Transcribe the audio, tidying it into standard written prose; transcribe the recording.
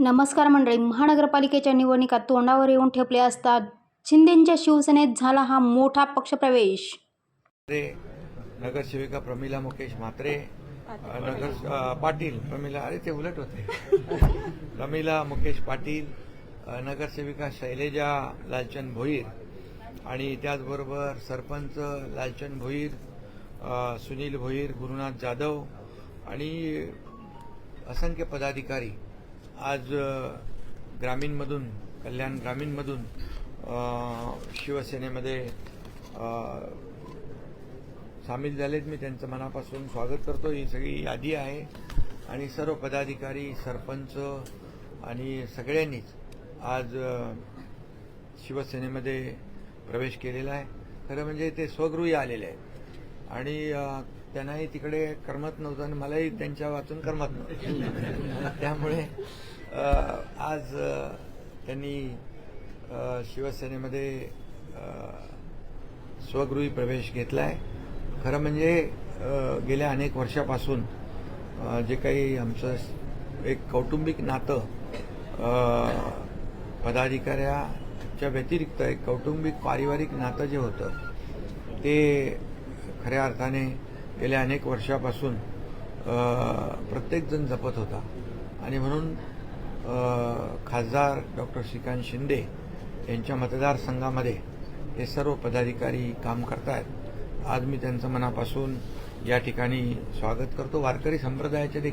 नमस्कार मंडळी. महानगरपालिकेच्या निवडणुका तोंडावर येऊन ठेपले असतात शिंदेंच्या शिवसेनेत झाला हा मोठा पक्षप्रवेश. नगरसेविका प्रमिला मुकेश म्हात्रे, पाटील प्रमिला, अरे ते उलट होते. प्रमिला मुकेश पाटील, नगरसेविका शैलेजा लालचंद भोईर आणि त्याचबरोबर सरपंच लालचंद भोईर, सुनील भोईर, गुरुनाथ जाधव आणि असंख्य पदाधिकारी आज ग्रामीणमधून, कल्याण ग्रामीणमधून शिवसेनेमध्ये सामील झालेत. मी त्यांचं मनापासून स्वागत करतो. ही सगळी यादी आहे आणि सर्व पदाधिकारी, सरपंच आणि सगळ्यांनीच आज शिवसेनेमध्ये प्रवेश केलेला आहे. खरं म्हणजे ते स्वगृही आलेले आहेत आणि त्यांनाही तिकडे करमत नव्हतं आणि मलाही त्यांच्या वाचून करमत नव्हतं. त्यामुळे आज त्यांनी शिवसेनेमध्ये स्वगृही प्रवेश घेतला आहे. खरं म्हणजे गेल्या अनेक वर्षापासून जे काही आमचं एक कौटुंबिक नातं, पदाधिकाऱ्याच्या व्यतिरिक्त एक कौटुंबिक पारिवारिक नातं जे होतं ते खऱ्या अर्थाने गेल्या अनेक वर्षापासून प्रत्येकजण जपत होता आणि म्हणून खासदार डॉक्टर श्रीकांत शिंदे यांच्या मतदारसंघामध्ये हे सर्व पदाधिकारी काम करतायत. आज मी त्यांचं मनापासून या ठिकाणी स्वागत करतो. वारकरी संप्रदायाचे देखील